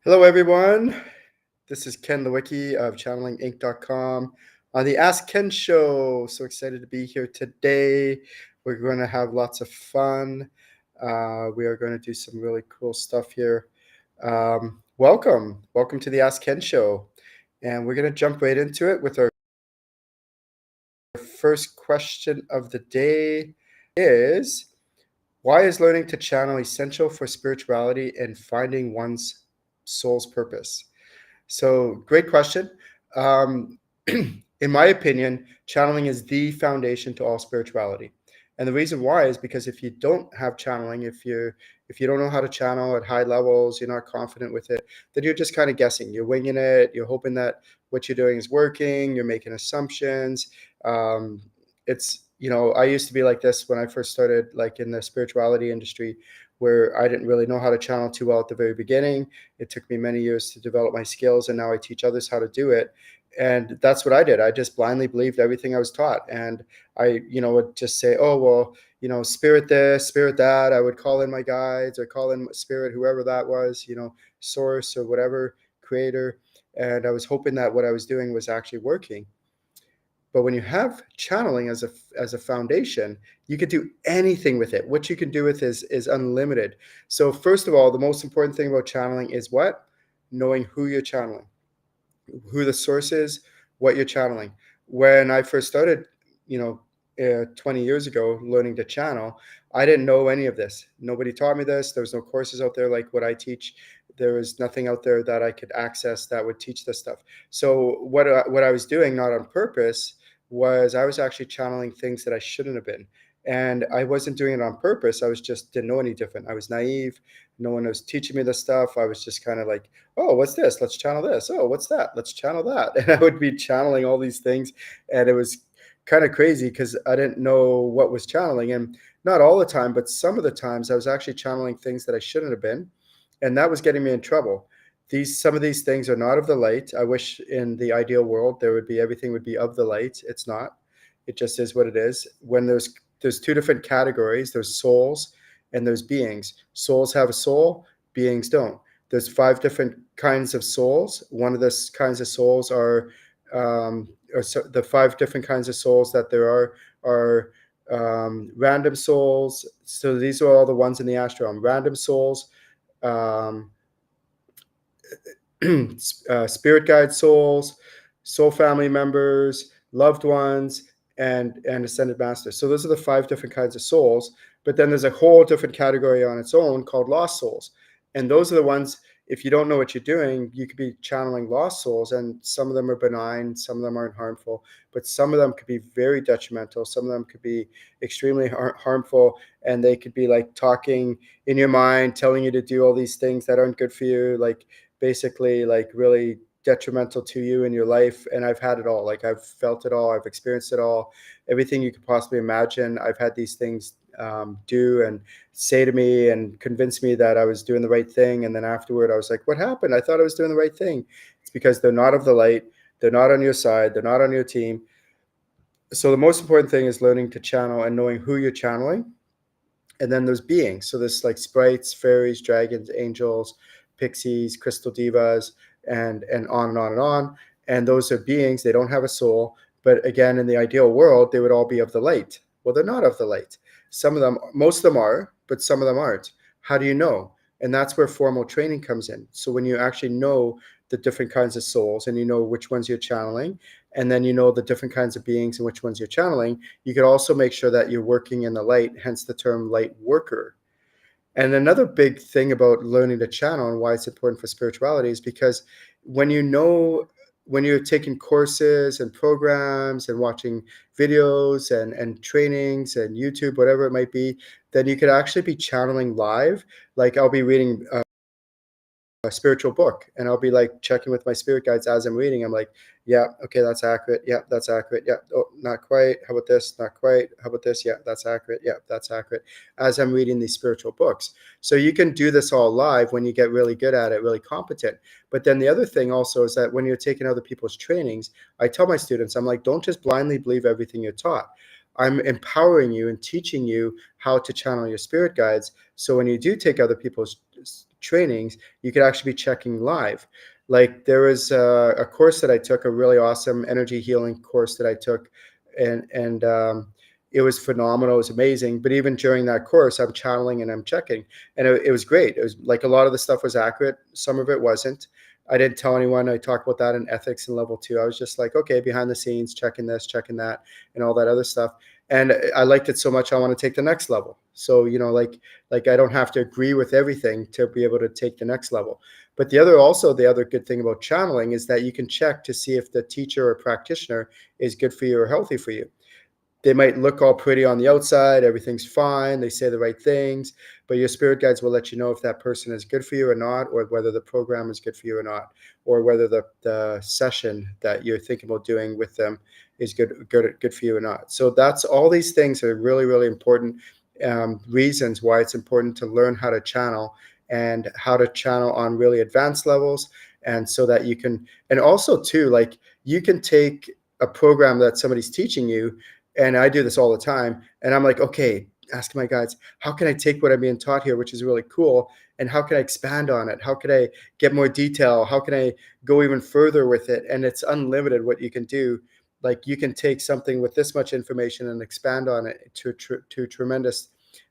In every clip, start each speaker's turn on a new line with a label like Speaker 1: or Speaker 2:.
Speaker 1: Hello, everyone. This is Ken Lewicki of channelinginc.com on the Ask Ken Show. So excited to be here today. We're going to have lots of fun. We are going to do some really cool stuff here. Welcome to the Ask Ken Show. And we're going to jump right into it with our first question of the day is, why is learning to channel essential for spirituality and finding one's soul's purpose? So, great question. Um, in my opinion, channeling is the foundation to all spirituality. And the reason why is because if you don't have channeling, if you don't know how to channel at high levels, you're not confident with it, then you're just kind of guessing. You're winging it. You're hoping that what you're doing is working. You're making assumptions. I used to be like this when I first started, like in the spirituality industry, where I didn't really know how to channel too well at the very beginning. It took me many years to develop my skills, and now I teach others how to do it. And that's what I did. I just blindly believed everything I was taught. And I, would just say, oh, well, spirit this, spirit that. I would call in my guides or call in spirit, whoever that was, source or whatever, creator. And I was hoping that what I was doing was actually working. But when you have channeling as a foundation, you can do anything with it. What you can do with is unlimited. So first of all, the most important thing about channeling is what? Knowing who you're channeling, who the source is, what you're channeling. When I first started, 20 years ago, learning to channel, I didn't know any of this. Nobody taught me this. There was no courses out there like what I teach. There was nothing out there that I could access that would teach this stuff. So what I was doing, not on purpose, was I was actually channeling things that I shouldn't have been. And I wasn't doing it on purpose. I was just didn't know any different. I was naive. No one was teaching me this stuff. I was just kind of like, oh, what's this? Let's channel this. Oh, what's that? Let's channel that. And I would be channeling all these things. And it was kind of crazy because I didn't know what was channeling. And not all the time, but some of the times I was actually channeling things that I shouldn't have been. And that was getting me in trouble. Some of these things are not of the light. I wish in the ideal world everything would be of the light. It's not. It just is what it is. When there's two different categories. There's souls and there's beings. Souls have a soul, beings don't. There's 5 different kinds of souls. One of the kinds of souls the 5 different kinds of souls that there are random souls. So these are all the ones in the astral realm. Random souls, spirit guide souls, soul family members, loved ones, and ascended masters. So those are the 5 different kinds of souls. But then there's a whole different category on its own called lost souls. And those are the ones, if you don't know what you're doing, you could be channeling lost souls, and some of them are benign, some of them aren't harmful, but some of them could be very detrimental. Some of them could be extremely harmful, and they could be like talking in your mind, telling you to do all these things that aren't good for you, like basically like really detrimental to you in your life. And I've had it all. Like I've felt it all. I've experienced it all. Everything you could possibly imagine. I've had these things do and say to me and convince me that I was doing the right thing. And then afterward, I was like, what happened? I thought I was doing the right thing. It's because they're not of the light. They're not on your side. They're not on your team. So the most important thing is learning to channel and knowing who you're channeling. And then there's beings. So there's like sprites, fairies, dragons, angels, pixies, crystal divas, and on and on and on. And those are beings. They don't have a soul. But again, in the ideal world, they would all be of the light. Well, they're not of the light. Some of them, most of them are, but some of them aren't. How do you know? And that's where formal training comes in. So when you actually know the different kinds of souls and you know which ones you're channeling, and then you know the different kinds of beings and which ones you're channeling, you could also make sure that you're working in the light, hence the term light worker. And another big thing about learning to channel and why it's important for spirituality is because when you're taking courses and programs and watching videos and trainings and YouTube, whatever it might be, then you could actually be channeling live. Like I'll be reading a spiritual book and I'll be like checking with my spirit guides as I'm reading. I'm like, yeah, okay, that's accurate. Yeah, that's accurate. Yeah, oh, not quite. How about this? Not quite. How about this? Yeah, that's accurate. Yeah, that's accurate. As I'm reading these spiritual books. So you can do this all live when you get really good at it, really competent. But then the other thing also is that when you're taking other people's trainings, I tell my students, I'm like, don't just blindly believe everything you're taught. I'm empowering you and teaching you how to channel your spirit guides. So when you do take other people's trainings, you could actually be checking live. Like there was a course that I took, a really awesome energy healing course that I took, and it was phenomenal. It was amazing. But even during that course, I'm channeling and I'm checking, and it was great. It was like a lot of the stuff was accurate. Some of it wasn't. I didn't tell anyone. I talked about that in ethics and level 2. I was just like, okay, behind the scenes, checking this, checking that, and all that other stuff. And I liked it so much, I want to take the next level. So, like I don't have to agree with everything to be able to take the next level. But the other good thing about channeling is that you can check to see if the teacher or practitioner is good for you or healthy for you. They might look all pretty on the outside, everything's fine, they say the right things, but your spirit guides will let you know if that person is good for you or not, or whether the program is good for you or not, or whether the session that you're thinking about doing with them is good for you or not. So that's all these things are really, really important reasons why it's important to learn how to channel, and how to channel on really advanced levels. And so that you can, and also too, like you can take a program that somebody's teaching you, and I do this all the time, and I'm like, okay, ask my guides, how can I take what I'm being taught here, which is really cool, and how can I expand on it? How can I get more detail? How can I go even further with it? And it's unlimited what you can do. Like you can take something with this much information and expand on it to tremendous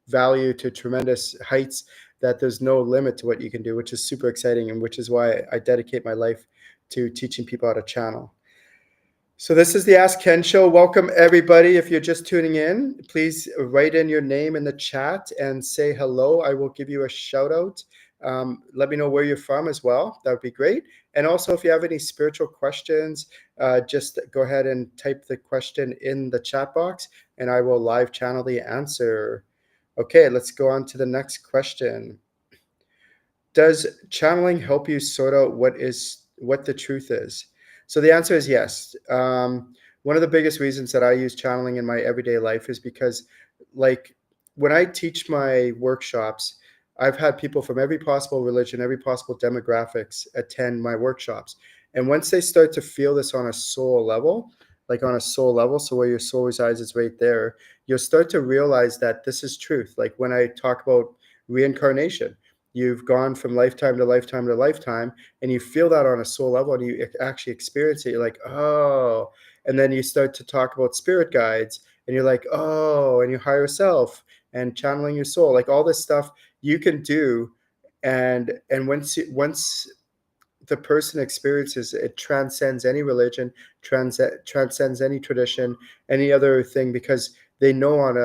Speaker 1: value, to tremendous heights, that there's no limit to what you can do, which is super exciting, and which is why I dedicate my life to teaching people how to channel. So this is the Ask Ken Show. Welcome, everybody. If you're just tuning in, please write in your name in the chat and say hello. I will give you a shout out. Let me know where you're from as well. That would be great. And also, if you have any spiritual questions, just go ahead and type the question in the chat box, and I will live channel the answer. Okay, let's go on to the next question. Does channeling help you sort out what the truth is? So the answer is yes. One of the biggest reasons that I use channeling in my everyday life is because, like, when I teach my workshops, I've had people from every possible religion, every possible demographics attend my workshops. And once they start to feel this on a soul level, so where your soul resides is right there, you'll start to realize that this is truth. Like when I talk about reincarnation, you've gone from lifetime to lifetime to lifetime, and you feel that on a soul level, and you actually experience it. You're like, oh. And then you start to talk about spirit guides, and you're like, oh, and your higher self, and channeling your soul, like all this stuff you can do. And once the person experiences it, transcends any religion, transcends any tradition, any other thing, because they know on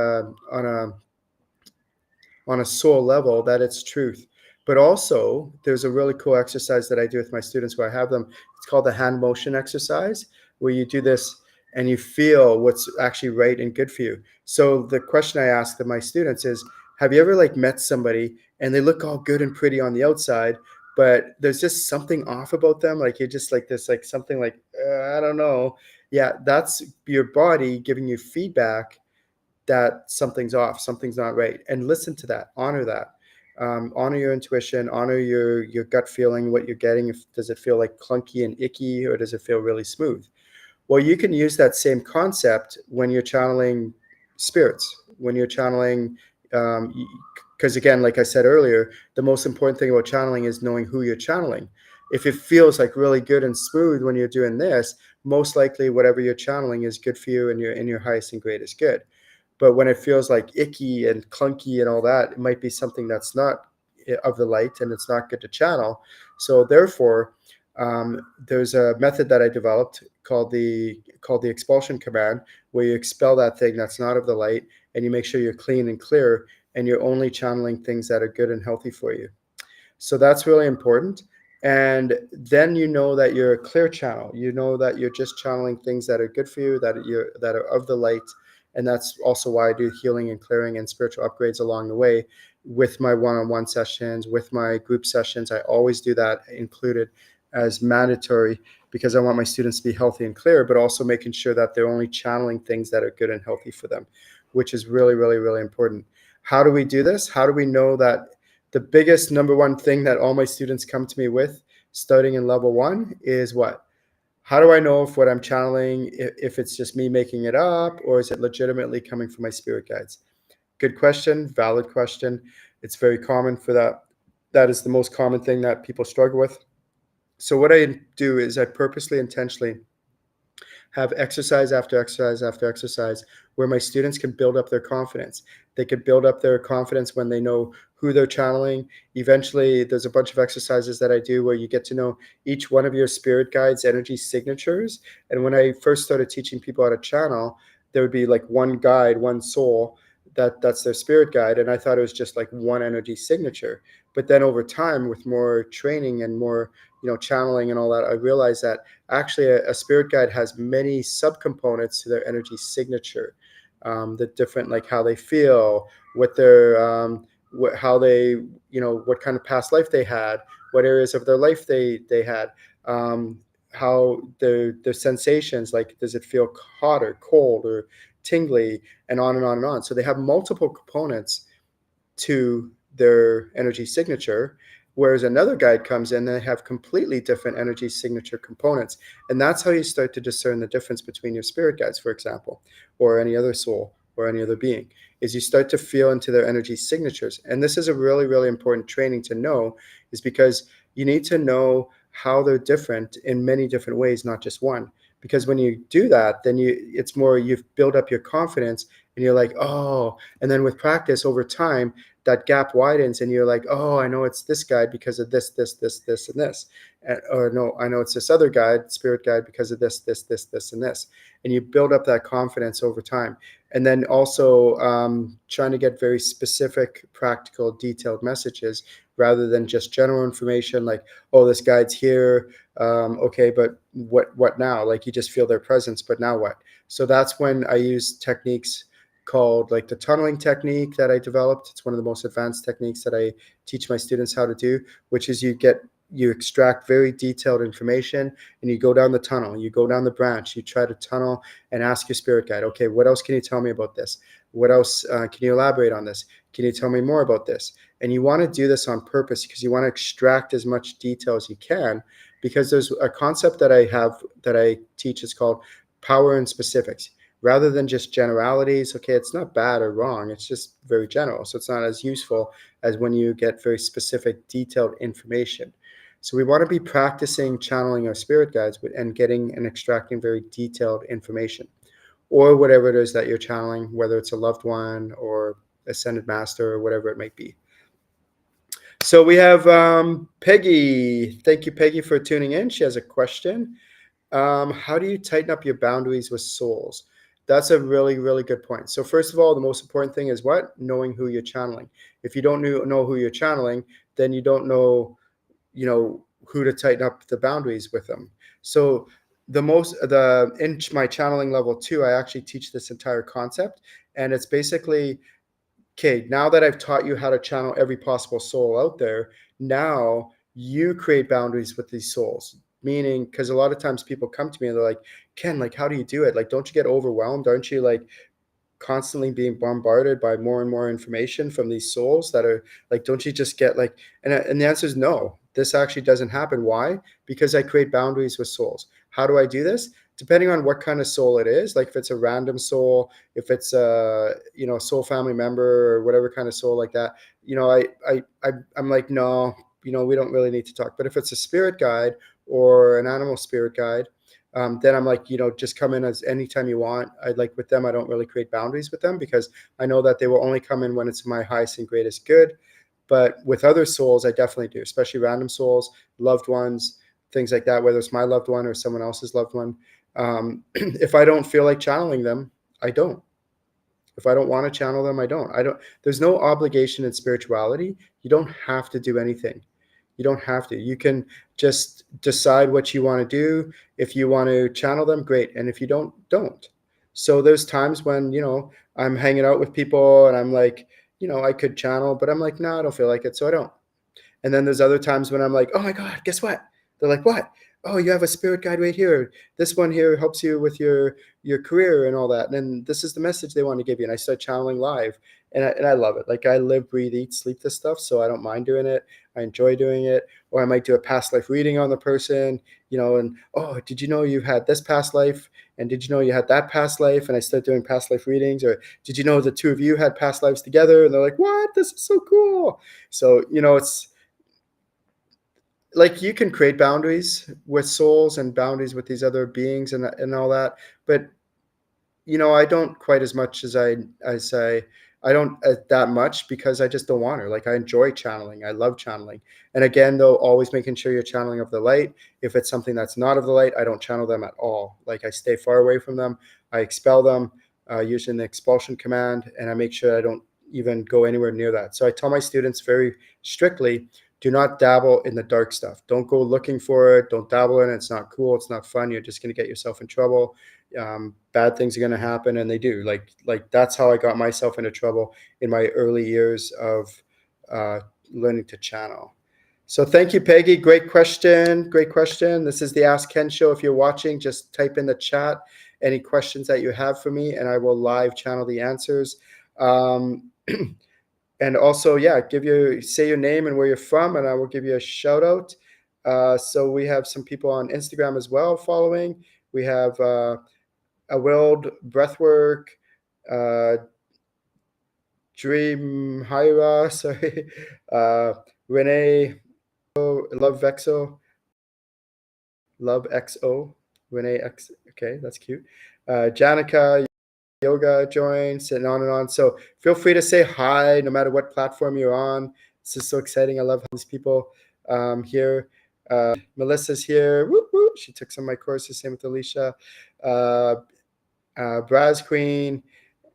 Speaker 1: a soul level that it's truth. But also, there's a really cool exercise that I do with my students where I have them. It's called the hand motion exercise, where you do this and you feel what's actually right and good for you. So the question I ask my students is, have you ever like met somebody and they look all good and pretty on the outside, but there's just something off about them? Like you're just like this, like something like, I don't know. Yeah, that's your body giving you feedback that something's off, something's not right, and listen to that, honor that, honor your intuition, honor your gut feeling, what you're getting. If does it feel like clunky and icky, or does it feel really smooth? Well, you can use that same concept when you're channeling spirits, when you're channeling, because again, like I said earlier, the most important thing about channeling is knowing who you're channeling. If it feels like really good and smooth when you're doing this, most likely whatever you're channeling is good for you, and you're in your highest and greatest good. But when it feels like icky and clunky and all that, it might be something that's not of the light, and it's not good to channel. So therefore, there's a method that I developed called the expulsion command, where you expel that thing that's not of the light, and you make sure you're clean and clear, and you're only channeling things that are good and healthy for you. So that's really important. And then you know that you're a clear channel. You know that you're just channeling things that are good for you, that are of the light. And that's also why I do healing and clearing and spiritual upgrades along the way with my one-on-one sessions, with my group sessions. I always do that included as mandatory, because I want my students to be healthy and clear, but also making sure that they're only channeling things that are good and healthy for them, which is really, really, really important. How do we do this? How do we know that? The biggest number one thing that all my students come to me with starting in level 1 is what? How do I know if what I'm channeling, if it's just me making it up, or is it legitimately coming from my spirit guides? Good question, valid question. It's very common for that That is the most common thing that people struggle with. So what I do is I purposely, intentionally have exercise after exercise after exercise where my students can build up their confidence. They could build up their confidence when they know who they're channeling. Eventually, there's a bunch of exercises that I do where you get to know each one of your spirit guides' energy signatures. And when I first started teaching people how to channel, there would be like one guide, one soul that's their spirit guide. And I thought it was just like one energy signature. But then over time, with more training and more, channeling and all that, I realized that actually a spirit guide has many subcomponents to their energy signature. The different, like how they feel, what their how they, what kind of past life they had, what areas of their life they had, um, how their sensations, like does it feel hot or cold or tingly, and on and on and on. So they have multiple components to their energy signature, whereas another guide comes in and they have completely different energy signature components. And that's how you start to discern the difference between your spirit guides, for example, or any other soul or any other being, is you start to feel into their energy signatures. And this is a really, really important training to know, is because you need to know how they're different in many different ways, not just one. Because when you do that, then it's more, you've built up your confidence, and you're like, oh, and then with practice over time, that gap widens, and you're like, oh, I know it's this guide because of this, and this. Or no, I know it's this other guide, spirit guide, because of this, and this. And you build up that confidence over time. And then also trying to get very specific, practical, detailed messages rather than just general information like, oh, this guide's here. Okay, but what now? Like you just feel their presence, but now what? So that's when I use techniques called like the tunneling technique that I developed. It's one of the most advanced techniques that I teach my students how to do, which is you extract very detailed information and you go down the tunnel, you go down the branch, you try to tunnel and ask your spirit guide, okay, what else can you tell me about this? What else can you elaborate on this? Can you tell me more about this? And you want to do this on purpose because you want to extract as much detail as you can, because there's a concept that I have that I teach. It's called power and specifics. Rather than just generalities, okay, it's not bad or wrong, it's just very general. So it's not as useful as when you get very specific, detailed information. So we want to be practicing channeling our spirit guides and getting and extracting very detailed information, or whatever it is that you're channeling, whether it's a loved one or ascended master or whatever it might be. So we have Peggy. Thank you, Peggy, for tuning in. She has a question. How do you tighten up your boundaries with souls? That's a really, really good point. So first of all, the most important thing is what? Knowing who you're channeling. If you don't know who you're channeling, then you don't know, who to tighten up the boundaries with them. So in my channeling level 2, I actually teach this entire concept, and it's basically, okay, now that I've taught you how to channel every possible soul out there, now you create boundaries with these souls. Meaning, because a lot of times people come to me and they're like, Ken, like, how do you do it? Like, don't you get overwhelmed? Aren't you like constantly being bombarded by more and more information from these souls that are like, don't you just get like, and the answer is no, this actually doesn't happen. Why? Because I create boundaries with souls. How do I do this? Depending on what kind of soul it is, like if it's a random soul, if it's a, soul family member or whatever kind of soul like that, I'm like, no, we don't really need to talk. But if it's a spirit guide or an animal spirit guide, then I'm like, just come in as anytime you want. With them, I don't really create boundaries with them because I know that they will only come in when it's my highest and greatest good. But with other souls, I definitely do, especially random souls, loved ones, things like that, whether it's my loved one or someone else's loved one. If I don't feel like channeling them, I don't. If I don't want to channel them, I don't. There's no obligation in spirituality. You don't have to do anything. You don't have to. You can just decide what you want to do. If you want to channel them, great. And if you don't. So there's times when, I'm hanging out with people and I'm like, I could channel, but I'm like, no, I don't feel like it. So I don't. And then there's other times when I'm like, oh my God, guess what? They're like, what? Oh, you have a spirit guide right here. This one here helps you with your career and all that. And then this is the message they want to give you. And I start channeling live. And I love it. Like I live, breathe, eat, sleep this stuff. So I don't mind doing it. I enjoy doing it. Or I might do a past life reading on the person, and, oh, did you know you had this past life? And did you know you had that past life? And I start doing past life readings. Or did you know the two of you had past lives together? And they're like, what? This is so cool. So, like you can create boundaries with souls and boundaries with these other beings and all that, but I don't quite as much as I don't that much because I just don't want to. Like I enjoy channeling. I love channeling. And again, though, always making sure you're channeling of the light. If it's something that's not of the light, I don't channel them at all. Like I stay far away from them. I expel them using the expulsion command, and I make sure I don't even go anywhere near that. So I tell my students very strictly, do not dabble in the dark stuff. Don't go looking for it. Don't dabble in it. It's not cool. It's not fun. You're just going to get yourself in trouble. Bad things are going to happen, and they do. Like that's how I got myself into trouble in my early years of uh, learning to channel. So thank you, Peggy. Great question. Great question. This is the Ask Ken show. If you're watching, just type in the chat any questions that you have for me, and I will live channel the answers. And also, yeah, say your name and where you're from, and I will give you a shout out. So we have some people on Instagram as well following. We have a World Breathwork, uh, Dream Hyra, sorry, Renee, Love Vexo, Love XO, Renee X. Okay, that's cute. Janica, Yoga joins, and on. So feel free to say hi no matter what platform you're on. This is so exciting. I love these people here. Melissa's here. Whoop, whoop. She took some of my courses. Same with Alicia. Braz Queen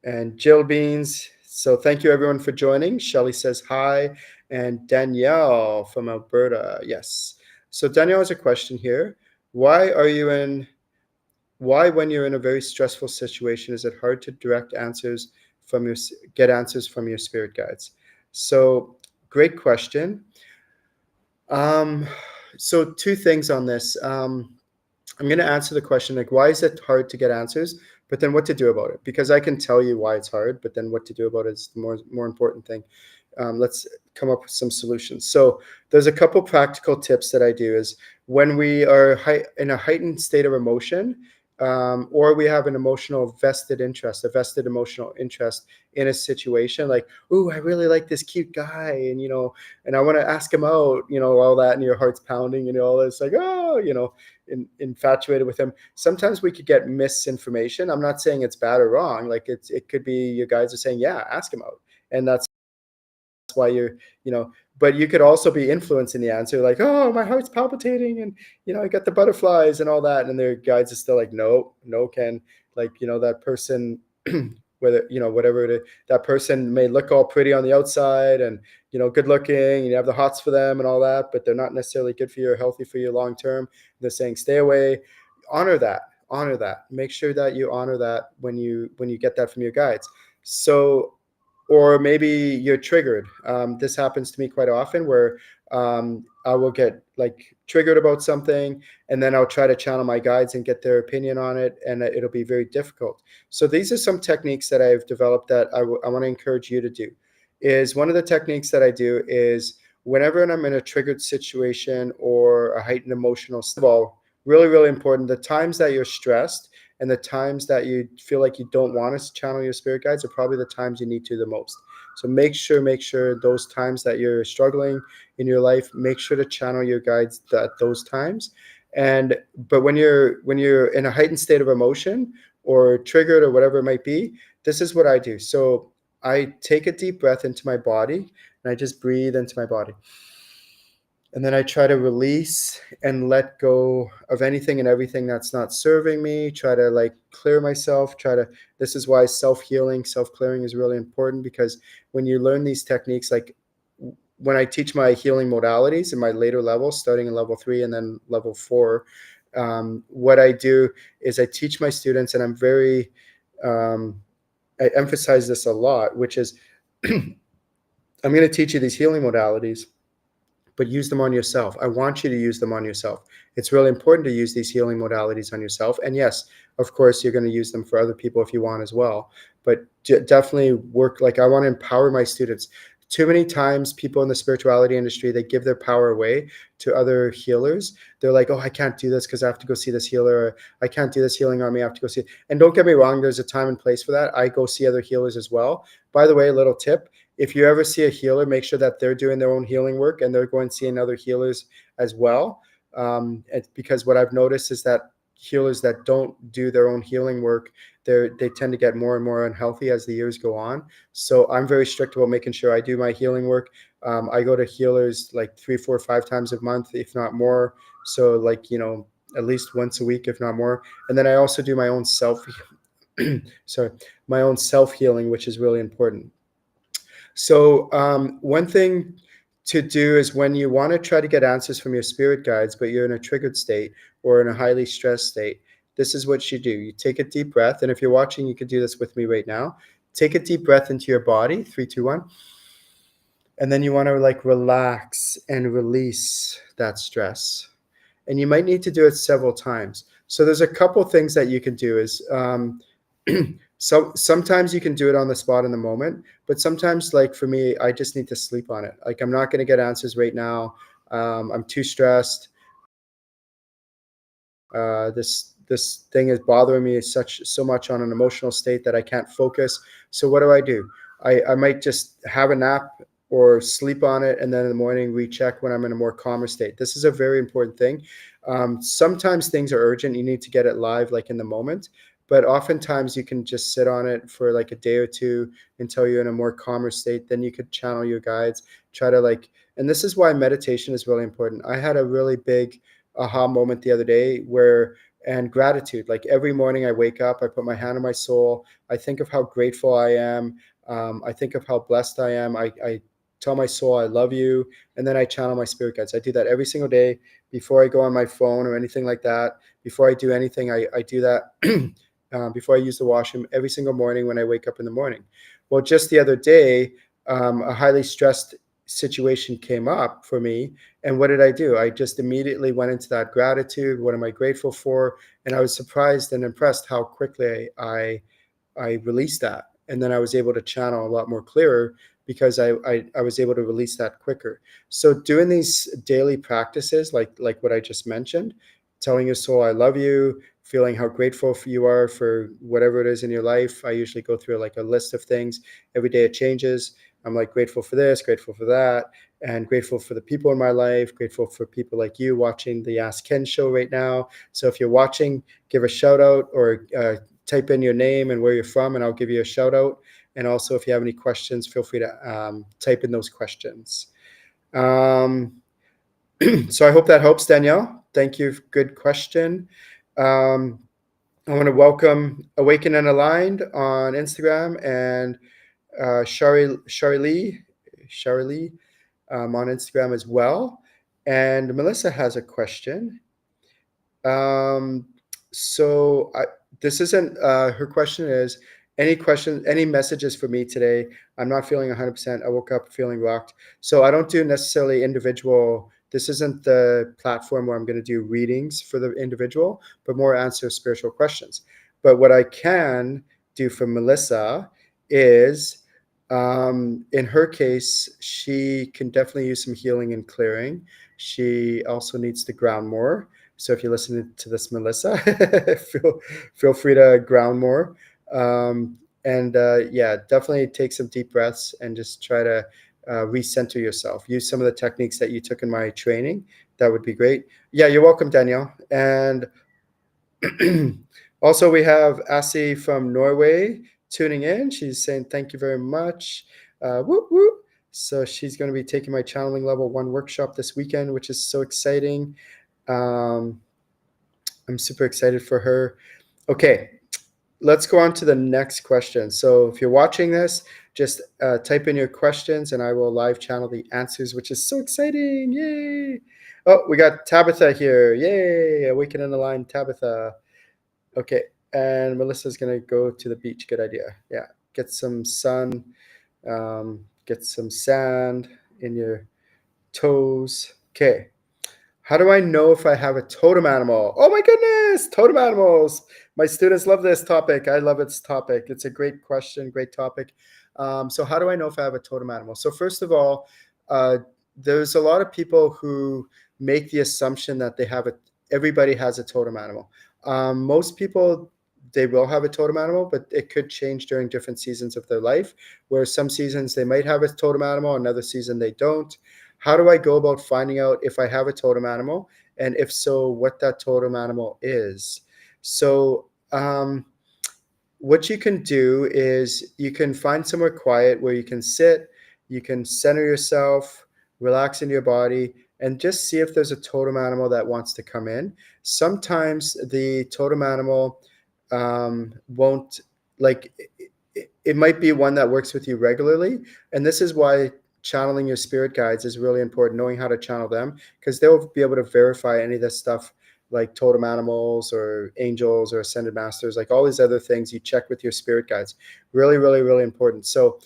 Speaker 1: and Jill Beans. So thank you everyone for joining. Shelly says hi. And Danielle from Alberta. Yes. So Danielle has a question here. Why, when you're in a very stressful situation, is it hard to get answers from your spirit guides? So great question. So two things on this. I'm going to answer the question, like, why is it hard to get answers? But then what to do about it? Because I can tell you why it's hard, but then what to do about it is the more important thing. Let's come up with some solutions. So there's a couple practical tips that I do is when we are in a heightened state of emotion, or we have a vested emotional interest in a situation, like, oh, I really like this cute guy, and I want to ask him out, all that, and your heart's pounding, all this, like, oh, infatuated with him. Sometimes we could get misinformation. I'm not saying it's bad or wrong. Like it could be your guides are saying, yeah, ask him out, and that's why but you could also be influencing the answer, like, oh, my heart's palpitating, and I got the butterflies and all that, and their guides are still like, no, Ken, like, that person, whether whatever it is, that person may look all pretty on the outside and good looking, and you have the hots for them and all that, but they're not necessarily good for you or healthy for you long term. They're saying stay away. Honor that. Make sure that you honor that when you get that from your guides. So, or maybe you're triggered. This happens to me quite often, where I will get like triggered about something, and then I'll try to channel my guides and get their opinion on it, and it'll be very difficult. So these are some techniques that I've developed that I want to encourage you to do. Is one of the techniques that I do is whenever I'm in a triggered situation or a heightened emotional state, really, really important, the times that you're stressed and the times that you feel like you don't want to channel your spirit guides are probably the times you need to the most. So make sure those times that you're struggling in your life, make sure to channel your guides at those times. But when you're in a heightened state of emotion or triggered or whatever it might be, this is what I do. So I take a deep breath into my body, and I just breathe into my body. And then I try to release and let go of anything and everything that's not serving me. Try to like clear myself. This is why self-healing, self-clearing is really important, because when you learn these techniques, like when I teach my healing modalities in my later levels, starting in level 3 and then level 4, what I do is I teach my students, and I emphasize this a lot, which is I'm going to teach you these healing modalities, but use them on yourself. I want you to use them on yourself. It's really important to use these healing modalities on yourself. And yes, of course, you're going to use them for other people if you want as well. But definitely work, like, I want to empower my students. Too many times people in the spirituality industry, they give their power away to other healers. They're like, oh, I can't do this because I have to go see this healer. Or, I can't do this healing on me. I have to go see it. And don't get me wrong, there's a time and place for that. I go see other healers as well. By the way, a little tip. if you ever see a healer, make sure that they're doing their own healing work and they're going seeing other healers as well. Because what I've noticed is that healers that don't do their own healing work, they tend to get more and more unhealthy as the years go on. So I'm very strict about making sure I do my healing work. I go to healers like 3, 4, 5 times a month, if not more. So like, at least once a week, if not more. And then I also do my own sorry, my own self healing, which is really important. So one thing to do is when you want to try to get answers from your spirit guides, but you're in a triggered state or in a highly stressed state, this is what you do. You take a deep breath. And if you're watching, you can do this with me right now. Take a deep breath into your body, 3, 2, 1. And then you want to like relax and release that stress. And you might need to do it several times. So there's a couple things that you can do is so sometimes you can do it on the spot in the moment, but sometimes, like for me, I just need to sleep on it. Like I'm not going to get answers right now. I'm too stressed. This thing is bothering me so much on an emotional state that I can't focus. So what do? I might just have a nap or sleep on it, and then in the morning recheck when I'm in a more calmer state. This is a very important thing. Sometimes things are urgent. You need to get it live, like in the moment. But oftentimes you can just sit on it for like a day or two until you're in a more calmer state. Then you could channel your guides, try to and this is why meditation is really important. I had a really big aha moment the other day and gratitude. Like every morning I wake up, I put my hand on my soul. I think of how grateful I am. I think of how blessed I am. I tell my soul I love you, and then I channel my spirit guides. I do that every single day before I go on my phone or anything like that. Before I do anything, I do that before I use the washroom every single morning when I wake up in the morning. Well, just the other day, a highly stressed situation came up for me, and what did I do? I just immediately went into that gratitude. What am I grateful for? And I was surprised and impressed how quickly I released that. And then I was able to channel a lot more clearer because I was able to release that quicker. So doing these daily practices, like what I just mentioned, telling your soul I love you, feeling how grateful you are for whatever it is in your life. I usually go through like a list of things. Every day it changes. I'm like grateful for this, grateful for that, and grateful for the people in my life, grateful for people like you watching the Ask Ken show right now. So if you're watching, give a shout out or type in your name and where you're from, and I'll give you a shout out. And also, if you have any questions, feel free to type in those questions. So I hope that helps, Danielle. Thank you. Good question. I want to welcome Awaken and Aligned on Instagram and Shari Lee on Instagram as well. And Melissa has a question. This isn't, her question is, any messages for me today? I'm not feeling 100%. I woke up feeling rocked. So I don't do necessarily individual. This isn't the platform where I'm going to do readings for the individual, but more answer spiritual questions. But what I can do for Melissa is, in her case, she can definitely use some healing and clearing. She also needs to ground more. So if you're listening to this, Melissa, feel free to ground more. Yeah, definitely take some deep breaths and just try to recenter yourself. Use some of the techniques that you took in my training. That would be great. Yeah, you're welcome, Danielle. And also we have Asi from Norway tuning in. She's saying thank you very much. Whoop, whoop. So she's going to be taking my channeling level 1 workshop this weekend, which is so exciting. I'm super excited for her. Okay, let's go on to the next question. So if you're watching this, just type in your questions and I will live channel the answers, which is so exciting. Yay. Oh, we got Tabitha here. Yay. Awaken and Align, Tabitha. Okay. And Melissa's going to go to the beach. Good idea. Yeah. Get some sun, get some sand in your toes. Okay. How do I know if I have a totem animal? Oh my goodness, totem animals. My students love this topic. I love its topic. It's a great question, great topic. So how do I know if I have a totem animal? So first of all, there's a lot of people who make the assumption that everybody has a totem animal. Most people they will have a totem animal, but it could change during different seasons of their life, where some seasons they might have a totem animal, another season they don't. How do I go about finding out if I have a totem animal, and if so, what that totem animal is? So what you can do is you can find somewhere quiet where you can sit, you can center yourself, relax into your body, and just see if there's a totem animal that wants to come in. Sometimes the totem animal won't, like, it might be one that works with you regularly. And this is why channeling your spirit guides is really important, knowing how to channel them, because they'll be able to verify any of this stuff, like totem animals or angels or ascended masters, like all these other things you check with your spirit guides. Really, really, really important. So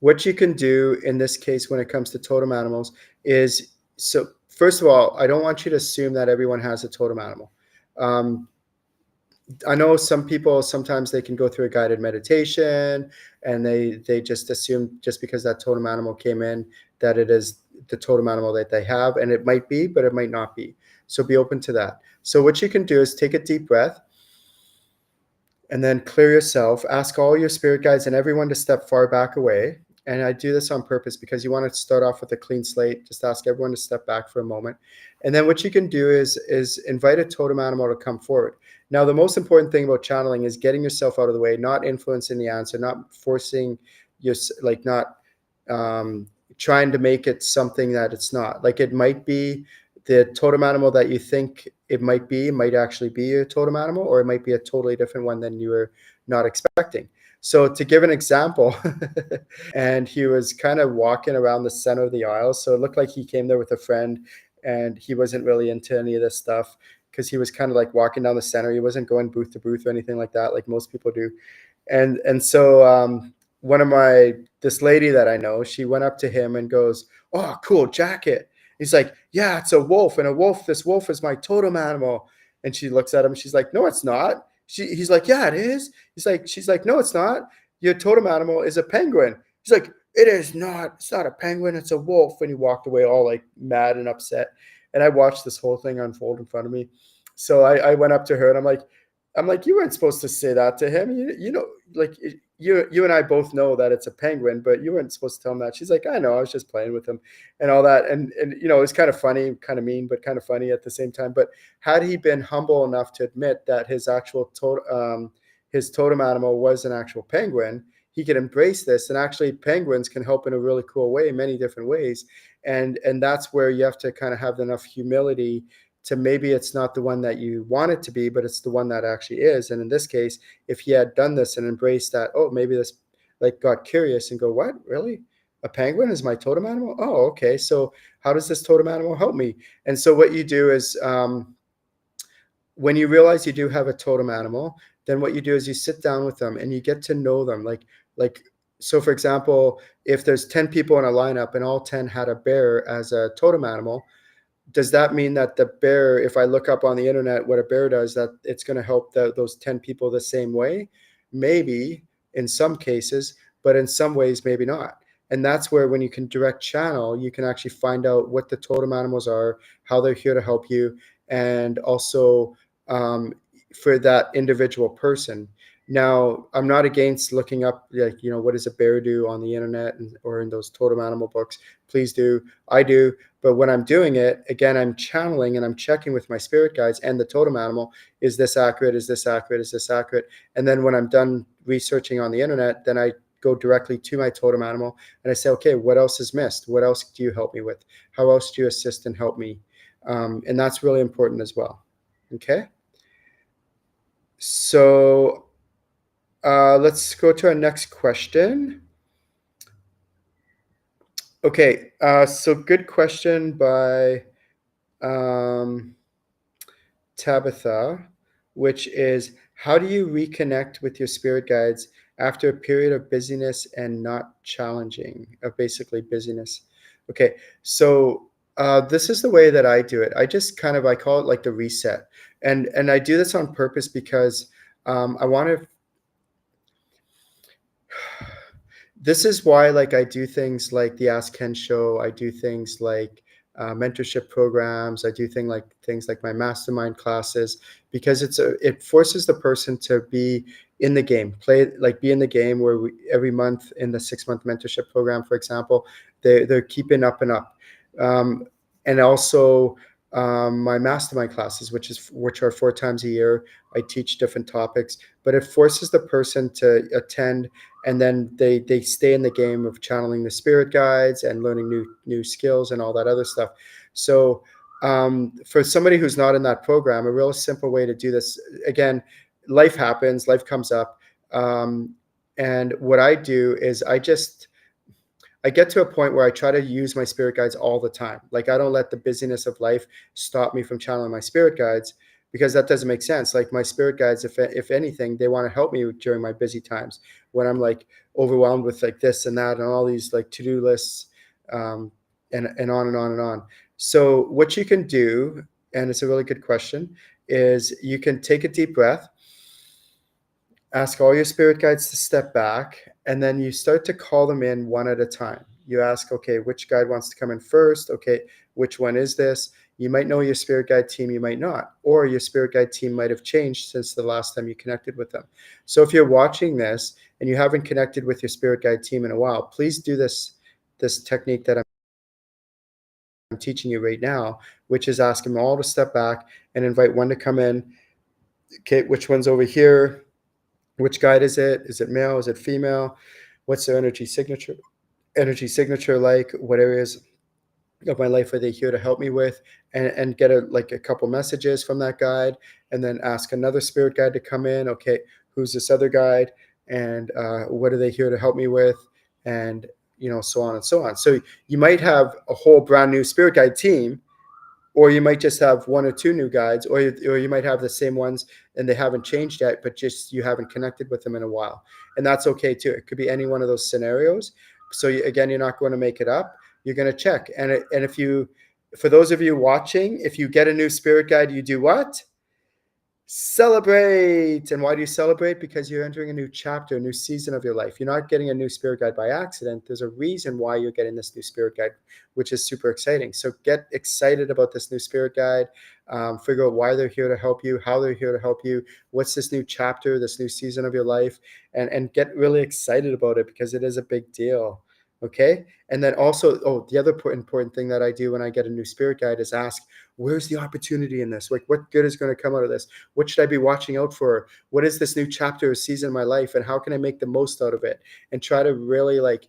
Speaker 1: what you can do in this case when it comes to totem animals is, so first of all, I don't want you to assume that everyone has a totem animal. I know some people, sometimes they can go through a guided meditation and they just assume just because that totem animal came in that it is the totem animal that they have, and it might be, but it might not be. So be open to that. So what you can do is take a deep breath and then clear yourself. Ask all your spirit guides and everyone to step far back away. And I do this on purpose because you want to start off with a clean slate. Just ask everyone to step back for a moment. And then what you can do is invite a totem animal to come forward. Now, the most important thing about channeling is getting yourself out of the way, not influencing the answer, not forcing your, like, not trying to make it something that it's not. Like, it might be the totem animal that you think it might actually be your totem animal, or it might be a totally different one than you were not expecting. So to give an example, and he was kind of walking around the center of the aisle. So it looked like he came there with a friend, and he wasn't really into any of this stuff because he was kind of like walking down the center. He wasn't going booth to booth or anything like that, like most people do. And so this lady that I know, she went up to him and goes, "Oh, cool jacket." He's like, "Yeah, it's a wolf, and this wolf is my totem animal." And she looks at him. She's like, "No, it's not." He's like, "Yeah, it is." She's like, "No, it's not. Your totem animal is a penguin." He's like, "It is not. It's not a penguin. It's a wolf." And he walked away all like mad and upset. And I watched this whole thing unfold in front of me. So I went up to her and I'm like, "You weren't supposed to say that to him. You know, like you and I both know that it's a penguin, but you weren't supposed to tell him that." She's like, "I know. I was just playing with him and all that." And you know, it was kind of funny, kind of mean, but kind of funny at the same time. But had he been humble enough to admit that his actual his totem animal was an actual penguin, he could embrace this. And actually, penguins can help in a really cool way, many different ways. And that's where you have to kind of have enough humility to, maybe it's not the one that you want it to be, but it's the one that actually is. And in this case, if he had done this and embraced that, oh, maybe this, like, got curious and go, "What, really? A penguin is my totem animal? Oh, okay. So how does this totem animal help me?" And so what you do is, when you realize you do have a totem animal, then what you do is you sit down with them and you get to know them. Like, so for example, if there's 10 people in a lineup and all 10 had a bear as a totem animal, does that mean that the bear, if I look up on the internet what a bear does, that it's going to help those 10 people the same way? Maybe in some cases, but in some ways, maybe not. And that's where, when you can direct channel, you can actually find out what the totem animals are, how they're here to help you, and also for that individual person. Now, I'm not against looking up, like, you know, what does a bear do on the internet or in those totem animal books. Please do. I do. But when I'm doing it, again, I'm channeling and I'm checking with my spirit guides and the totem animal. Is this accurate? Is this accurate? Is this accurate? And then when I'm done researching on the internet, then I go directly to my totem animal and I say, "Okay, what else is missed? What else do you help me with? How else do you assist and help me?" And that's really important as well. Okay. So let's go to our next question. Okay, so good question by Tabitha, which is, how do you reconnect with your spirit guides after a period of busyness and not challenging, of basically busyness? Okay, so this is the way that I do it. I just kind of, I call it like the reset. And I do this on purpose because I want to, this is why, like, I do things like the Ask Ken show. I do things like mentorship programs. I do things like my mastermind classes, because it forces the person to be in the game, be in the game, where every month in the 6-month mentorship program, for example, they're keeping up and up. And also my mastermind classes, which are 4 times a year. I teach different topics, but it forces the person to attend, and then they stay in the game of channeling the spirit guides and learning new skills and all that other stuff. So for somebody who's not in that program, a real simple way to do this, again, life happens, life comes up, and what I do is I get to a point where I try to use my spirit guides all the time. Like, I don't let the busyness of life stop me from channeling my spirit guides, because that doesn't make sense. Like, my spirit guides, if anything, they want to help me during my busy times, when I'm like overwhelmed with like this and that and all these like to-do lists, and on and on and on. So what you can do, and it's a really good question, is you can take a deep breath, ask all your spirit guides to step back, and then you start to call them in one at a time. You ask, okay, which guide wants to come in first? Okay, which one is this? You might know your spirit guide team, you might not, or your spirit guide team might have changed since the last time you connected with them. So if you're watching this and you haven't connected with your spirit guide team in a while, please do this technique that I'm teaching you right now, which is ask them all to step back and invite one to come in. Okay, which one's over here? Which guide is it? Is it male? Is it female? What's their energy signature? Like? What areas of my life are they here to help me with? And get a couple messages from that guide, and then ask another spirit guide to come in. Okay, who's this other guide? And what are they here to help me with? And so on and so on. So you might have a whole brand new spirit guide team, or you might just have 1 or 2 new guides, or you might have the same ones and they haven't changed yet, but just you haven't connected with them in a while. And that's okay too. It could be any one of those scenarios. So again, you're not going to make it up. You're going to check. And for those of you watching, if you get a new spirit guide, you do what? Celebrate. And why do you celebrate? Because you're entering a new chapter, a new season of your life. You're not getting a new spirit guide by accident. There's a reason why you're getting this new spirit guide, which is super exciting. So get excited about this new spirit guide. Figure out why they're here to help you, how they're here to help you, what's this new chapter, this new season of your life, and get really excited about it, because it is a big deal. Okay. And then also, the other important thing that I do when I get a new spirit guide is ask, where's the opportunity in this? Like, what good is going to come out of this? What should I be watching out for? What is this new chapter or season in my life? And how can I make the most out of it? And try to really like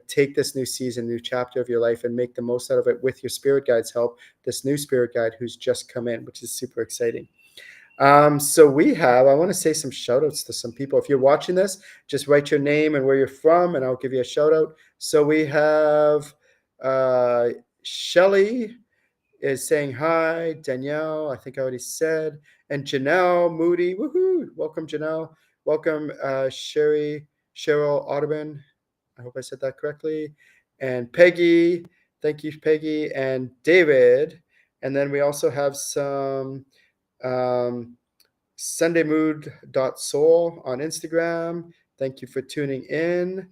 Speaker 1: take this new season, new chapter of your life, and make the most out of it with your spirit guide's help, this new spirit guide who's just come in, which is super exciting. So I want to say some shout outs to some people. If you're watching this, just write your name and where you're from, and I'll give you a shout out. So we have Shelly is saying hi. Danielle, I think I already said. And Janelle Moody, woohoo! Welcome, Janelle. Welcome, Cheryl Audubon. I hope I said that correctly. And Peggy, thank you, Peggy. And David. And then we also have some sundaymood.soul on Instagram. Thank you for tuning in.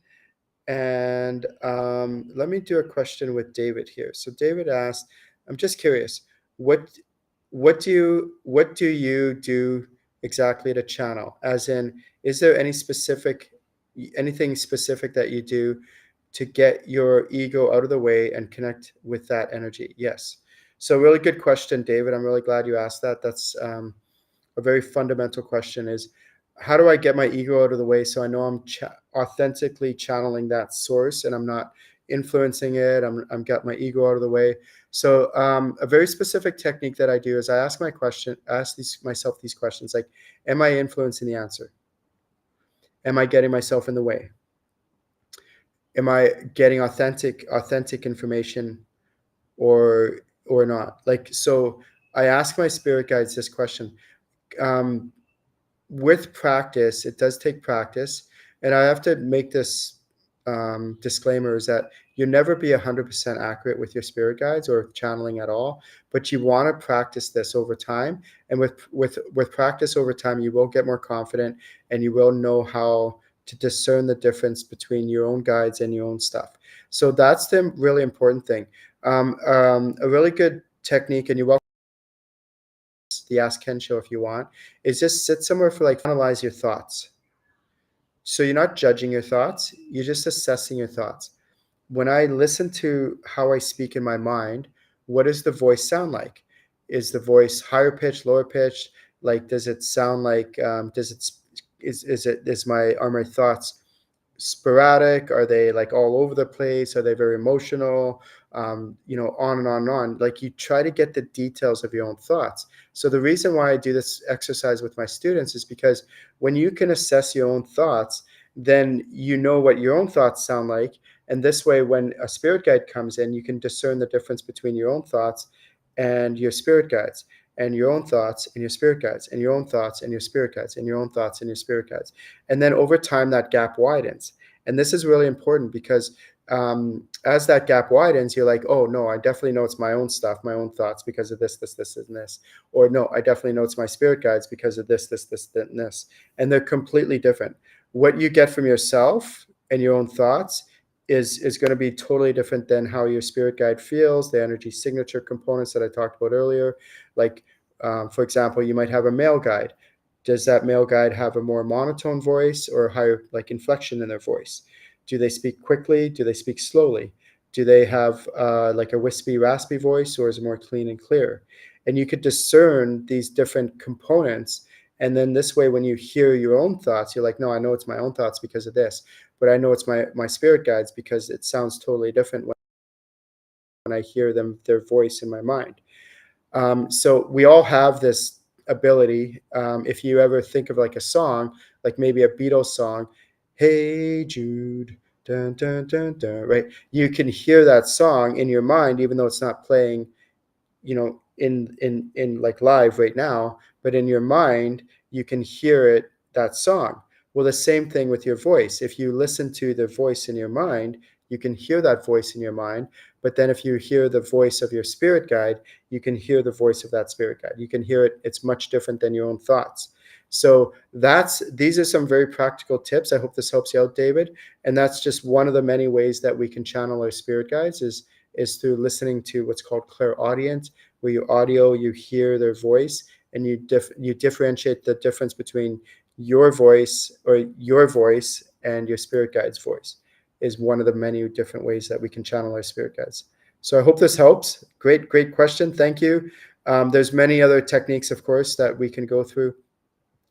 Speaker 1: And let me do a question with David here. So David asked, I'm just curious, what do you do exactly to channel? As in, is there anything specific that you do to get your ego out of the way and connect with that energy? Yes. So really good question, David. I'm really glad you asked that. That's a very fundamental question, is how do I get my ego out of the way so I know I'm authentically channeling that source and I'm not influencing it. I'm got my ego out of the way. So a very specific technique that I do is I ask myself these questions, like, am I influencing the answer? Am I getting myself in the way? Am I getting authentic information or not? Like, so I ask my spirit guides this question. With practice, it does take practice, and I have to make this disclaimer, is that you'll never be 100% accurate with your spirit guides or channeling at all, but you want to practice this over time, and with practice over time, you will get more confident and you will know how to discern the difference between your own guides and your own stuff. So that's the really important thing. A really good technique, and you're welcome to the Ask Ken show if you want, is just sit somewhere for like analyze your thoughts. So you're not judging your thoughts, you're just assessing your thoughts. When I listen to how I speak in my mind, what does the voice sound like? Is the voice higher pitched, lower pitched? Like, does it sound like, are my thoughts sporadic? Are they like all over the place? Are they very emotional? On and on and on. Like, you try to get the details of your own thoughts. So the reason why I do this exercise with my students is because when you can assess your own thoughts, then you know what your own thoughts sound like. And this way, when a spirit guide comes in, you can discern the difference between your own thoughts and your spirit guides, and your own thoughts and your spirit guides, and your own thoughts and your spirit guides, and your own thoughts and your spirit guides. And then over time, that gap widens. And this is really important because as that gap widens, you're like, oh, no, I definitely know it's my own stuff, my own thoughts because of this, and this. Or no, I definitely know it's my spirit guides because of this, and this. And they're completely different. What you get from yourself and your own thoughts is going to be totally different than how your spirit guide feels, the energy signature components that I talked about earlier. Like, for example, you might have a male guide. Does that male guide have a more monotone voice or higher like inflection in their voice? Do they speak quickly? Do they speak slowly? Do they have like a wispy, raspy voice, or is it more clean and clear? And you could discern these different components. And then this way, when you hear your own thoughts, you're like, no, I know it's my own thoughts because of this, but I know it's my spirit guides because it sounds totally different when I hear them, their voice in my mind. So we all have this ability. If you ever think of like a song, like maybe a Beatles song, Hey Jude, dun, dun, dun, dun, right? You can hear that song in your mind, even though it's not playing, in like live right now, but in your mind, you can hear it, that song. Well, the same thing with your voice. If you listen to the voice in your mind, you can hear that voice in your mind. But then if you hear the voice of your spirit guide, you can hear the voice of that spirit guide. You can hear it. It's much different than your own thoughts. So these are some very practical tips. I hope this helps you out, David. And that's just one of the many ways that we can channel our spirit guides is through listening to what's called clairaudient, where you hear their voice, and you differentiate the difference between your voice and your spirit guide's voice is one of the many different ways that we can channel our spirit guides. So I hope this helps. Great question. Thank you. There's many other techniques, of course, that we can go through.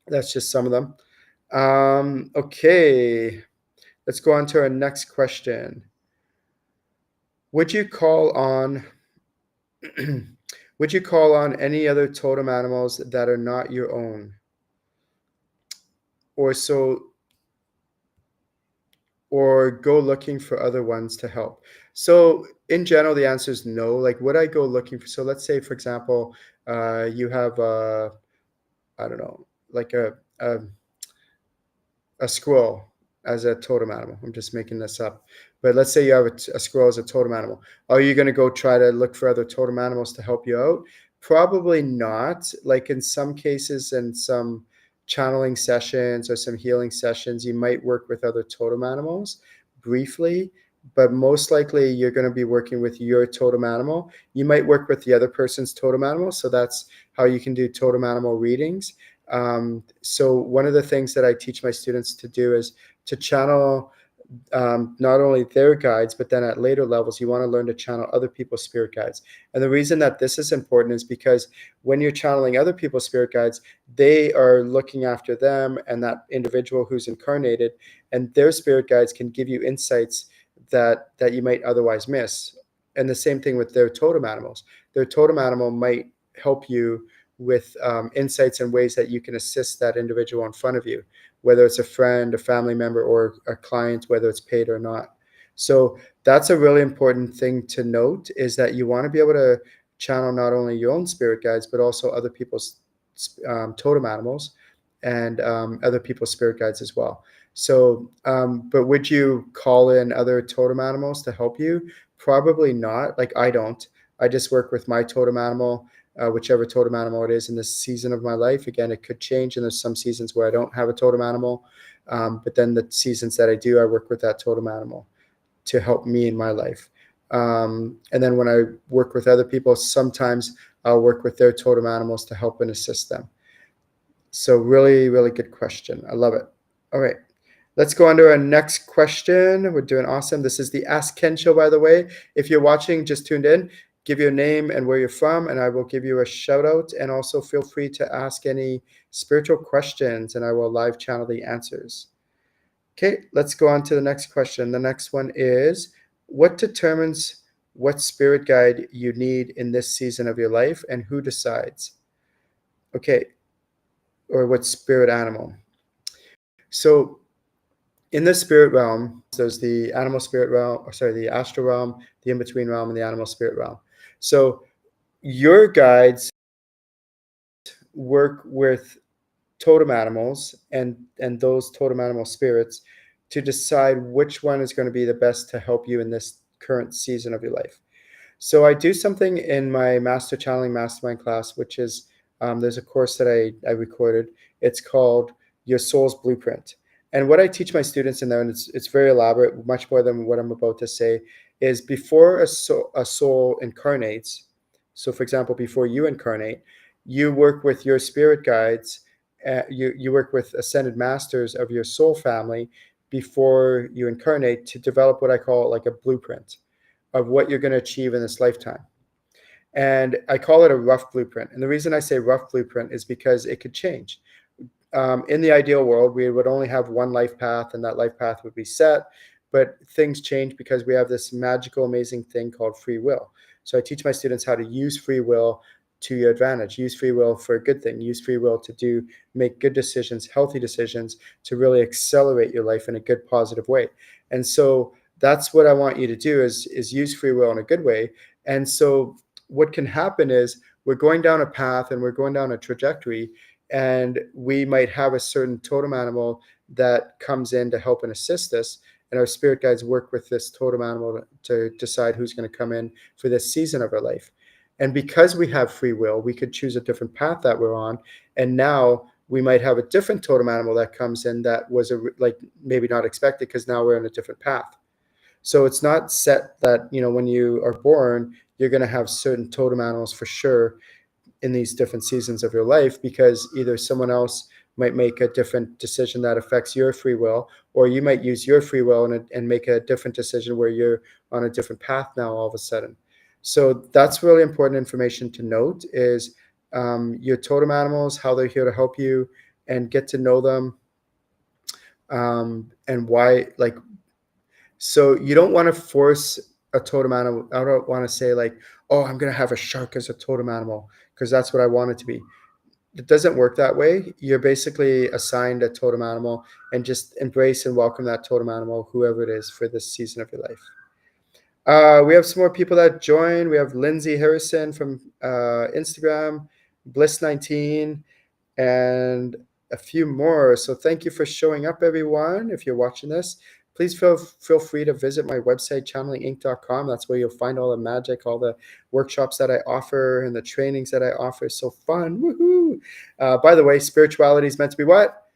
Speaker 1: That's just some of them. Okay, let's go on to our next question. Would you call on any other totem animals that are not your own? Or go looking for other ones to help? So in general, the answer is no. Like, would I go looking for, so let's say, for example, you have I don't know, like a squirrel as a totem animal. I'm just making this up. But let's say you have a squirrel as a totem animal. Are you going to go try to look for other totem animals to help you out? Probably not. Like in some cases, in some channeling sessions or some healing sessions, you might work with other totem animals briefly, but most likely you're going to be working with your totem animal. You might work with the other person's totem animal. So that's how you can do totem animal readings. So one of the things that I teach my students to do is to channel not only their guides, but then at later levels, you want to learn to channel other people's spirit guides. And the reason that this is important is because when you're channeling other people's spirit guides, they are looking after them and that individual who's incarnated, and their spirit guides can give you insights that you might otherwise miss. And the same thing with their totem animals. Their totem animal might help you with insights and ways that you can assist that individual in front of you, whether it's a friend, a family member, or a client, whether it's paid or not. So that's a really important thing to note, is that you want to be able to channel not only your own spirit guides, but also other people's totem animals and other people's spirit guides as well. So, but would you call in other totem animals to help you? Probably not. Like, I don't. I just work with my totem animal, whichever totem animal it is in this season of my life. Again, it could change, and there's some seasons where I don't have a totem animal. But then the seasons that I do, I work with that totem animal to help me in my life. And then when I work with other people, sometimes I'll work with their totem animals to help and assist them. So really, really good question. I love it. All right. Let's go on to our next question. We're doing awesome. This is the Ask Ken show, by the way. If you're watching, just tuned in, give your name and where you're from, and I will give you a shout out. And also feel free to ask any spiritual questions, and I will live channel the answers. Okay, let's go on to the next question. The next one is, what determines what spirit guide you need in this season of your life, and who decides? Okay, or what spirit animal? So in the spirit realm, there's the animal spirit realm, or sorry, the astral realm, the in-between realm, and the animal spirit realm. So your guides work with totem animals and those totem animal spirits to decide which one is going to be the best to help you in this current season of your life. So I do something in my Master Channeling Mastermind class, which is there's a course that I recorded. It's called Your Soul's Blueprint. And what I teach my students in there, and it's very elaborate, much more than what I'm about to say, is before a soul incarnates, so for example, before you incarnate, you work with your spirit guides, you work with ascended masters of your soul family before you incarnate to develop what I call like a blueprint of what you're going to achieve in this lifetime. And I call it a rough blueprint. And the reason I say rough blueprint is because it could change. In the ideal world, we would only have one life path, and that life path would be set. But things change because we have this magical, amazing thing called free will. So I teach my students how to use free will to your advantage, use free will for a good thing, use free will to make good decisions, healthy decisions, to really accelerate your life in a good, positive way. And so that's what I want you to do is use free will in a good way. And so what can happen is we're going down a path and we're going down a trajectory, and we might have a certain totem animal that comes in to help and assist us. And our spirit guides work with this totem animal to decide who's going to come in for this season of our life. And because we have free will, we could choose a different path that we're on. And now we might have a different totem animal that comes in that was maybe not expected, because now we're in a different path. So it's not set that, when you are born, you're going to have certain totem animals for sure in these different seasons of your life, because either someone else might make a different decision that affects your free will, or you might use your free will and make a different decision where you're on a different path now all of a sudden. So that's really important information to note is your totem animals, how they're here to help you, and get to know them, and why. So you don't want to force a totem animal. I don't want to say oh, I'm going to have a shark as a totem animal because that's what I want it to be. It doesn't work that way. You're basically assigned a totem animal, and just embrace and welcome that totem animal, whoever it is, for this season of your life. We have some more people that join. We have Lindsay Harrison from Instagram, Bliss19, and a few more. So thank you for showing up, everyone. If you're watching this, please feel free to visit my website, channelinginc.com. That's where you'll find all the magic, all the workshops that I offer, and the trainings that I offer. So fun. Woohoo! By the way, spirituality is meant to be what?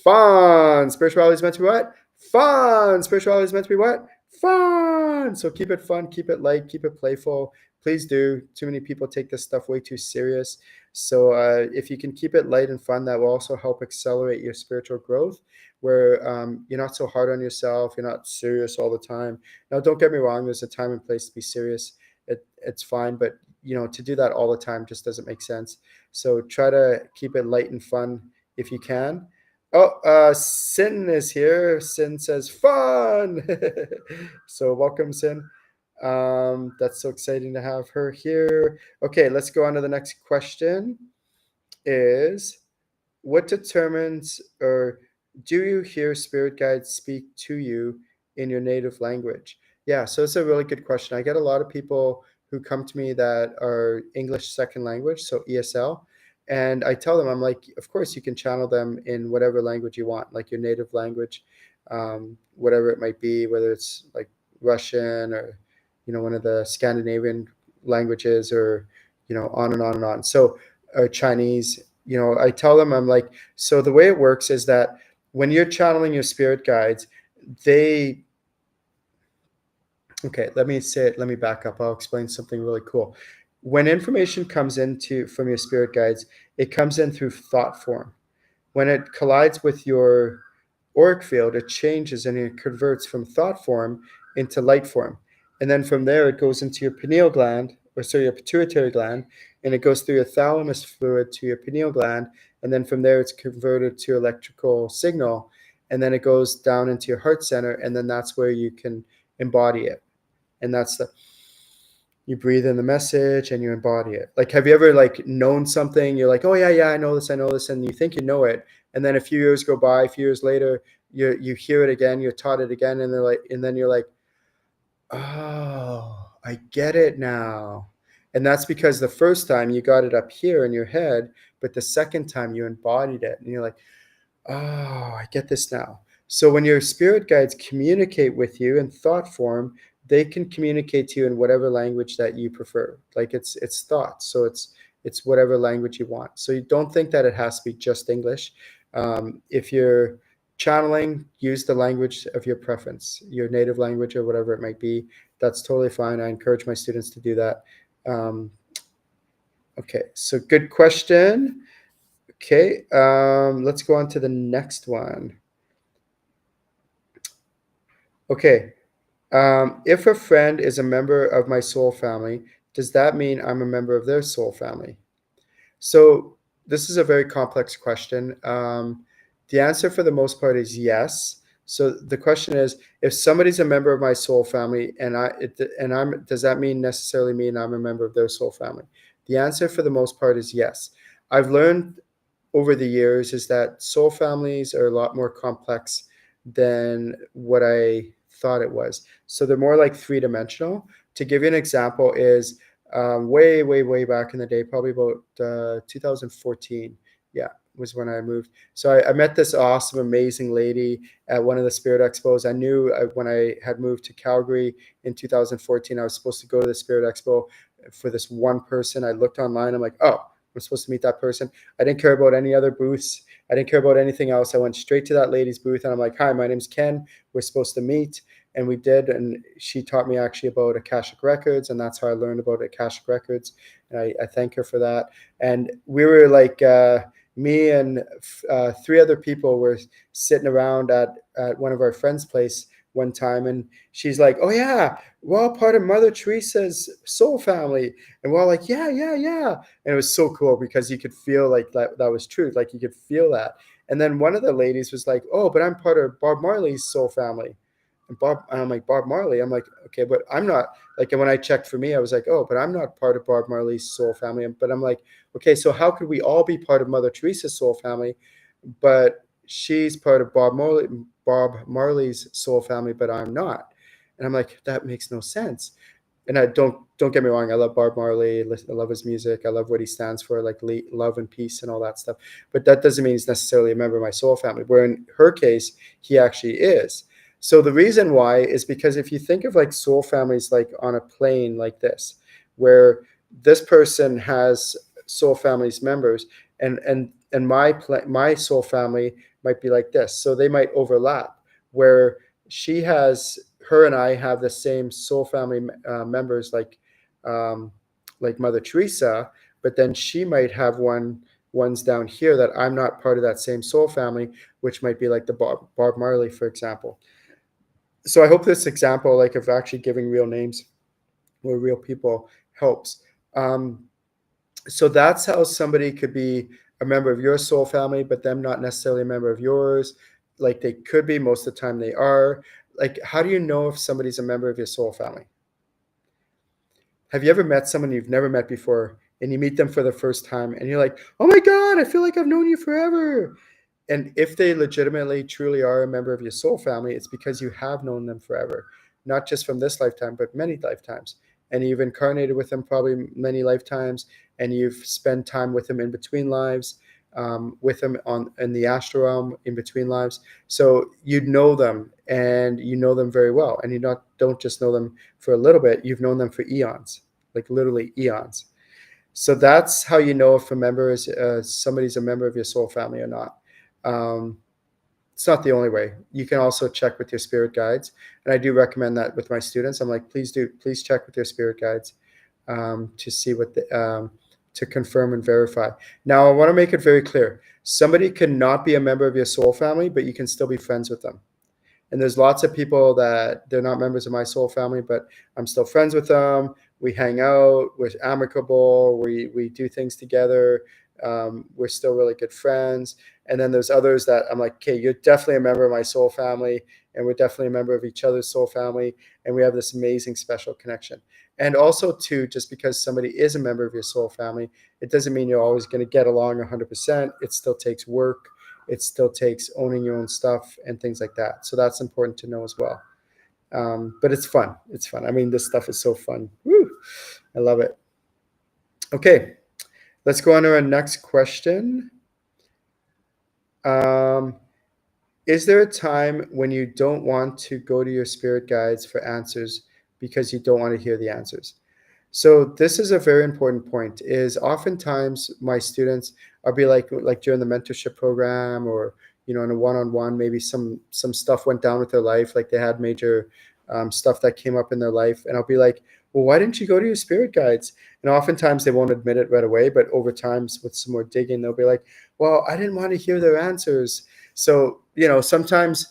Speaker 1: Fun. Spirituality is meant to be what? Fun. Spirituality is meant to be what? Fun. So keep it fun, keep it light, keep it playful. Please do. Too many people take this stuff way too serious. So if you can keep it light and fun, that will also help accelerate your spiritual growth, where you're not so hard on yourself. You're not serious all the time. Now, don't get me wrong. There's a time and place to be serious. It's fine. But, to do that all the time just doesn't make sense. So try to keep it light and fun if you can. Oh, Sin is here. Sin says fun. So welcome, Sin. That's so exciting to have her here. Okay, let's go on to the next question. Is what determines, or do you hear spirit guides speak to you in your native language? Yeah, so it's a really good question. I get a lot of people who come to me that are English second language, so ESL. And I tell them, I'm like, of course, you can channel them in whatever language you want, like your native language, whatever it might be, whether it's like Russian or, one of the Scandinavian languages, or, on and on and on. So, Chinese, I tell them, I'm like, so the way it works is that when you're channeling your spirit guides, they okay, let me say it, let me back up. I'll explain something really cool. When information comes into from your spirit guides, it comes in through thought form. When it collides with your auric field, it changes and it converts from thought form into light form. And then from there, it goes into your pineal gland, or sorry, your pituitary gland, and it goes through your thalamus fluid to your pineal gland. And then from there, it's converted to electrical signal. And then it goes down into your heart center. And then that's where you can embody it. And that's the, you breathe in the message and you embody it. Like, have you ever like known something? You're like, oh yeah, I know this, and you think you know it, and then a few years go by, a few years later, you hear it again, you're taught it again, and they're like, and then you're like, oh, I get it now. And that's because the first time you got it up here in your head, but the second time you embodied it, and you're like, oh, I get this now. So when your spirit guides communicate with you in thought form, they can communicate to you in whatever language that you prefer. Like it's thoughts, so it's whatever language you want. So you don't think that it has to be just English. If you're channeling, use the language of your preference, your native language or whatever it might be. That's totally fine. I encourage my students to do that. Okay, so good question. Okay, let's go on to the next one. Okay, if a friend is a member of my soul family, does that mean I'm a member of their soul family? So this is a very complex question. The answer for the most part is yes. So the question is, if somebody's a member of my soul family, does that mean necessarily mean I'm a member of their soul family? The answer for the most part is yes. I've learned over the years is that soul families are a lot more complex than what I thought it was. So they're more like three-dimensional. To give you an example is way back in the day, probably about 2014. Yeah, was when I moved. So I met this awesome, amazing lady at one of the Spirit Expos. I knew when I had moved to Calgary in 2014, I was supposed to go to the Spirit Expo for this one person. I looked online. I'm like, oh, I'm supposed to meet that person. I didn't care about any other booths. I didn't care about anything else. I went straight to that lady's booth and I'm like, hi, my name's Ken. We're supposed to meet. And we did. And she taught me actually about Akashic Records. And that's how I learned about Akashic Records. And I thank her for that. And we were like, me and three other people were sitting around at one of our friends' place one time, and she's like, oh yeah, we're all part of Mother Teresa's soul family. And we're all like, yeah. And it was so cool because you could feel like that was true. Like you could feel that. And then one of the ladies was like, oh, but I'm part of Bob Marley's soul family. And I'm like, Bob Marley? I'm like, okay, but I'm not. Like, and when I checked for me, I was like, oh, but I'm not part of Bob Marley's soul family. But I'm like, okay, so how could we all be part of Mother Teresa's soul family, but she's part of Bob Marley's soul family, but I'm not? And I'm like, that makes no sense. And I don't get me wrong, I love Bob Marley, I love his music, I love what he stands for, like love and peace and all that stuff. But that doesn't mean he's necessarily a member of my soul family, where in her case, he actually is. So the reason why is because if you think of like soul families like on a plane like this, where this person has soul families members, and my soul family might be like this, so they might overlap, where her and I have the same soul family members, like Mother Teresa, but then she might have ones down here that I'm not part of that same soul family, which might be like the Bob Marley, for example. So I hope this example, like of actually giving real names or real people, helps. So that's how somebody could be a member of your soul family, but them not necessarily a member of yours. Like they could be, most of the time they are. Like, how do you know if somebody's a member of your soul family? Have you ever met someone you've never met before and you meet them for the first time and you're like, oh my God, I feel like I've known you forever? And if they legitimately, truly are a member of your soul family, it's because you have known them forever, not just from this lifetime, but many lifetimes. And you've incarnated with them probably many lifetimes, and you've spent time with them in between lives, with them in the astral realm in between lives. So you know them, and you know them very well. And you don't just know them for a little bit, you've known them for eons, like literally eons. So that's how you know if a member is somebody's a member of your soul family or not. Um, it's not the only way. You can also check with your spirit guides, and I do recommend that with my students. I'm like, please check with your spirit guides to see what to confirm and verify. Now, I want to make it very clear: somebody cannot be a member of your soul family, but you can still be friends with them. And there's lots of people that they're not members of my soul family, but I'm still friends with them. We hang out, we're amicable, we do things together. We're still really good friends. And then there's others that I'm like, okay, you're definitely a member of my soul family, and we're definitely a member of each other's soul family, and we have this amazing special connection. And also, too, just because somebody is a member of your soul family, it doesn't mean you're always going to get along 100%. It still takes work. It still takes owning your own stuff and things like that. So that's important to know as well. But it's fun. It's fun. I mean, this stuff is so fun. Woo! I love it. Okay, let's go on to our next question. Is there a time when you don't want to go to your spirit guides for answers because you don't want to hear the answers? So this is a very important point. Is oftentimes my students, I'll be like during the mentorship program, or in a one-on-one, maybe some stuff went down with their life, like they had major stuff that came up in their life, and I'll be like, well, why didn't you go to your spirit guides? And oftentimes they won't admit it right away, but over time, with some more digging, they'll be like, well, I didn't want to hear their answers. So sometimes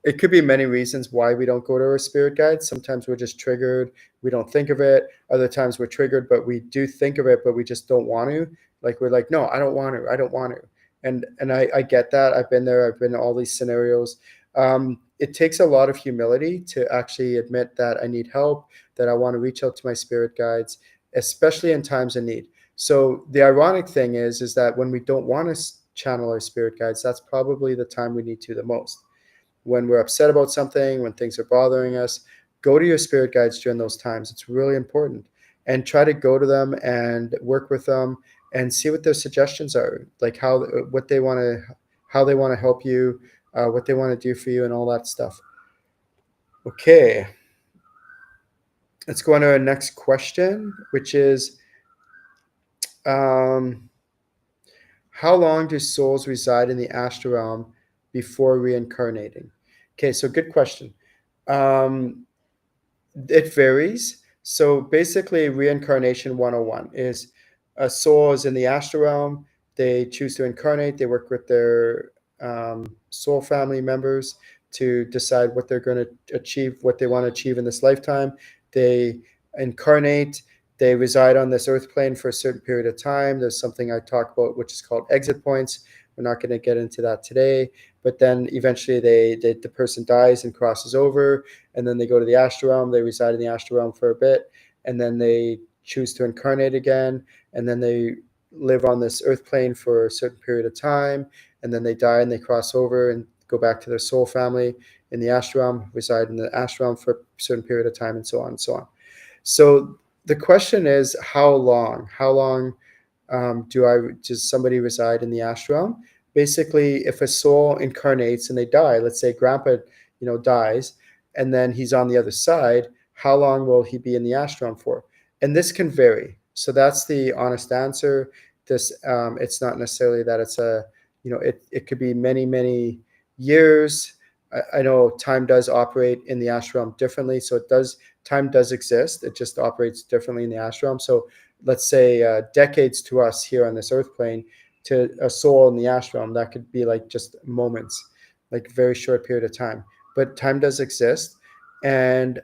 Speaker 1: it could be many reasons why we don't go to our spirit guides. Sometimes we're just triggered. We don't think of it. Other times we're triggered, but we do think of it, but we just don't want to. Like, we're like, no, I don't want to. I don't want to. And I get that. I've been there. I've been in all these scenarios. It takes a lot of humility to actually admit that I need help, that I want to reach out to my spirit guides, especially in times of need. So the ironic thing is that when we don't want to channel our spirit guides, that's probably the time we need to the most. When we're upset about something, when things are bothering us, go to your spirit guides during those times. It's really important. And try to go to them and work with them and see what their suggestions are, like how they want to help you, what they want to do for you, and all that stuff. Okay, let's go on to our next question, which is, how long do souls reside in the astral realm before reincarnating? Okay, so good question. It varies. So basically, reincarnation 101 is a soul is in the astral realm. They choose to incarnate. They work with their soul family members to decide what they're going to achieve, what they want to achieve in this lifetime. They incarnate. They reside on this earth plane for a certain period of time. There's something I talk about, which is called exit points. We're not going to get into that today. But then eventually the person dies and crosses over, and then they go to the astral realm. They reside in the astral realm for a bit, and then they choose to incarnate again, and then they live on this earth plane for a certain period of time, and then they die and they cross over and go back to their soul family in the astral realm, reside in the astral realm for a certain period of time, and so on and so on. So the question is, how long? How long does somebody reside in the astral realm? Basically, if a soul incarnates and they die, let's say grandpa, dies, and then he's on the other side, how long will he be in the astral realm for? And this can vary. So that's the honest answer. It's not necessarily that it's it could be many, many years. I know time does operate in the astral realm differently. So time does exist. It just operates differently in the astral realm. So let's say decades to us here on this earth plane, to a soul in the astral realm, that could be like just moments, like a very short period of time. But time does exist, and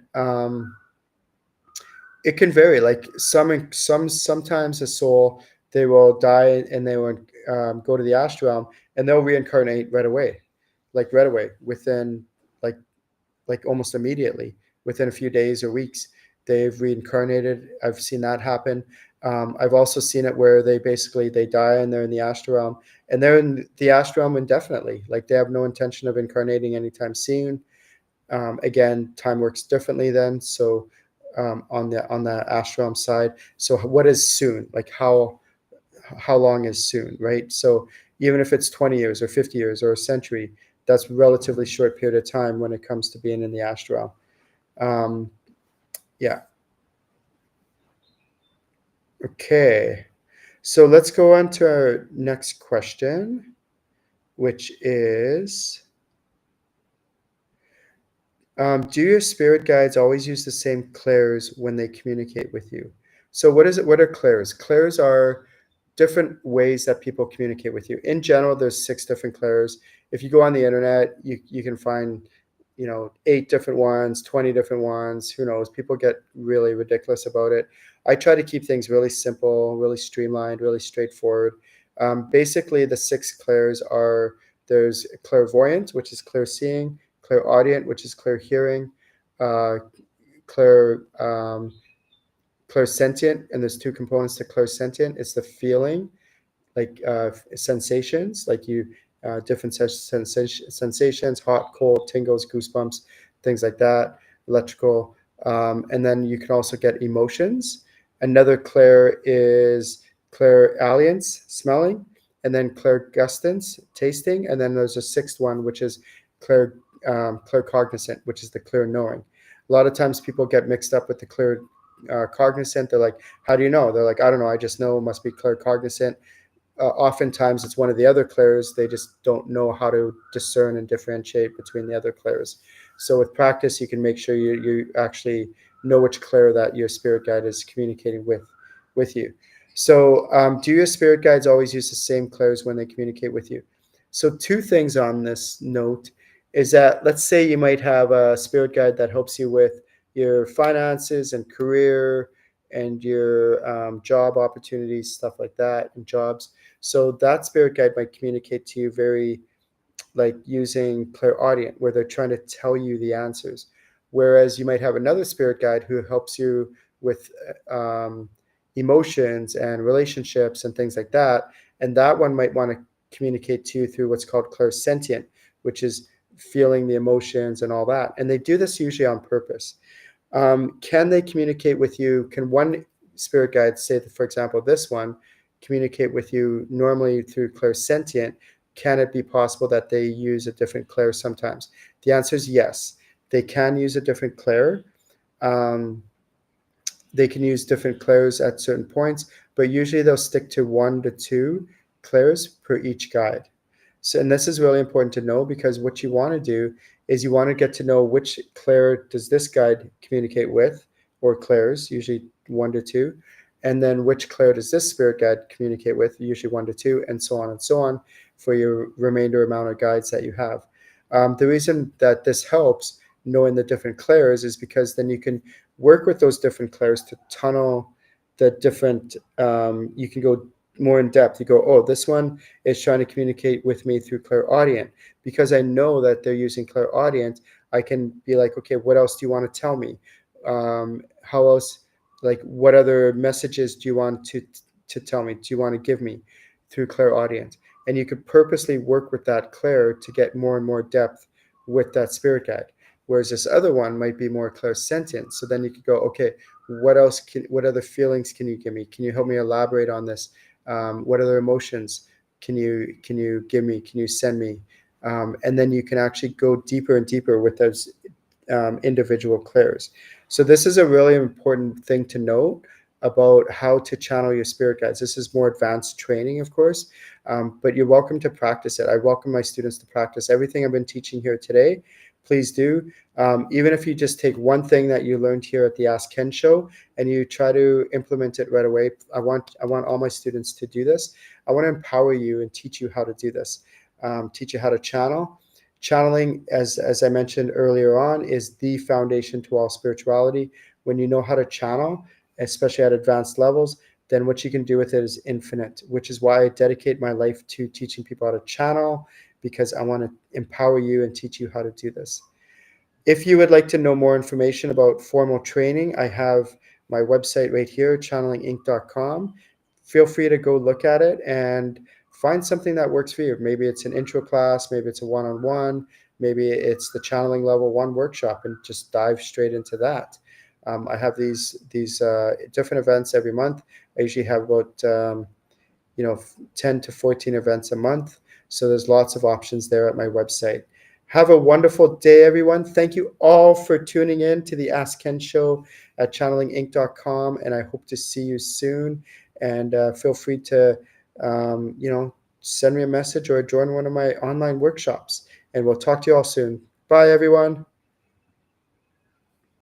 Speaker 1: it can vary. Like sometimes a soul, they will die and they will go to the astral realm, and they'll reincarnate right away, within like almost immediately, within a few days or weeks. They've reincarnated. I've seen that happen. I've also seen it where they die and they're in the astral realm, and they're in the astral realm indefinitely. Like they have no intention of incarnating anytime soon. Again, time works differently then. So on the astral realm side. So what is soon? Like how long is soon, right? So even if it's 20 years or 50 years or a century, that's a relatively short period of time when it comes to being in the astral. Yeah. Okay. So let's go on to our next question, which is, Do your spirit guides always use the same clairs when they communicate with you? So what is it? What are clairs? Clairs are different ways that people communicate with you. In general, there's 6 different clairs. If you go on the internet, you can find, 8 different ones, 20 different ones. Who knows? People get really ridiculous about it. I try to keep things really simple, really streamlined, really straightforward. Basically, the 6 clairs are: there's clairvoyant, which is clear seeing; clairaudient, which is clear hearing; uh, clear clairsentient, and there's 2 components to clairsentient. It's the feeling, like sensations, like you different sensations, hot, cold, tingles, goosebumps, things like that, electrical. And then you can also get emotions. Another clair is clairalience, smelling, and then clairgustance, tasting, and then there's a 6th one, which is claircognizant, which is the clear knowing. A lot of times people get mixed up with the clear cognizant. They're like, how do you know? They're like, I don't know, I just know, it must be clear cognizant. Oftentimes it's one of the other clairs. They just don't know how to discern and differentiate between the other clairs. So with practice, you can make sure you actually know which clair that your spirit guide is communicating with you. So do your spirit guides always use the same clairs when they communicate with you? So 2 things on this note is that, let's say you might have a spirit guide that helps you with your finances and career and your job opportunities, stuff like that, and jobs. So that spirit guide might communicate to you very, like, using clairaudient, where they're trying to tell you the answers. Whereas you might have another spirit guide who helps you with emotions and relationships and things like that. And that one might want to communicate to you through what's called clairsentient, which is feeling the emotions and all that. And they do this usually on purpose. Can they communicate with you? Can one spirit guide, say, for example, this one, communicate with you normally through clairsentient? Can it be possible that they use a different clair sometimes? The answer is yes. They can use a different clair. Um, they can use different clairs at certain points, but usually they'll stick to 1 to 2 clairs per each guide. So, and this is really important to know, because what you want to do is you want to get to know which clair does this guide communicate with, or clairs, usually 1 to 2, and then which clair does this spirit guide communicate with, usually 1 to 2, and so on for your remainder amount of guides that you have. The reason that this helps, knowing the different clairs, is because then you can work with those different clairs to tunnel the different, you can go more in depth. You go, oh, this one is trying to communicate with me through clairaudient. Because I know that they're using clairaudient, I can be like, okay, what else do you want to tell me? How else, like, what other messages do you want to tell me? Do you want to give me through clairaudient? And you could purposely work with that clair to get more and more depth with that spirit guide. Whereas this other one might be more clairsentient. So then you could go, okay, what else what other feelings can you give me? Can you help me elaborate on this? What other emotions can you give me? Can you send me? And then you can actually go deeper and deeper with those individual clairs. So this is a really important thing to note about how to channel your spirit guides. This is more advanced training, of course, but you're welcome to practice it. I welcome my students to practice everything I've been teaching here today. Please do. Even if you just take one thing that you learned here at the Ask Ken show and you try to implement it right away. I want all my students to do this. I want to empower you and teach you how to do this. Teach you how to channel. Channeling, as I mentioned earlier on, is the foundation to all spirituality. When you know how to channel, especially at advanced levels, then what you can do with it is infinite, which is why I dedicate my life to teaching people how to channel, because I want to empower you and teach you how to do this. If you would like to know more information about formal training, I have my website right here, channelinginc.com. Feel free to go look at it and find something that works for you. Maybe it's an intro class, maybe it's a one-on-one, maybe it's the channeling level 1 workshop, and just dive straight into that. I have these different events every month. I usually have about 10 to 14 events a month. So there's lots of options there at my website. Have a wonderful day, everyone. Thank you all for tuning in to the Ask Ken show at channelinginc.com, and I hope to see you soon. And feel free to, send me a message or join one of my online workshops. And we'll talk to you all soon. Bye, everyone.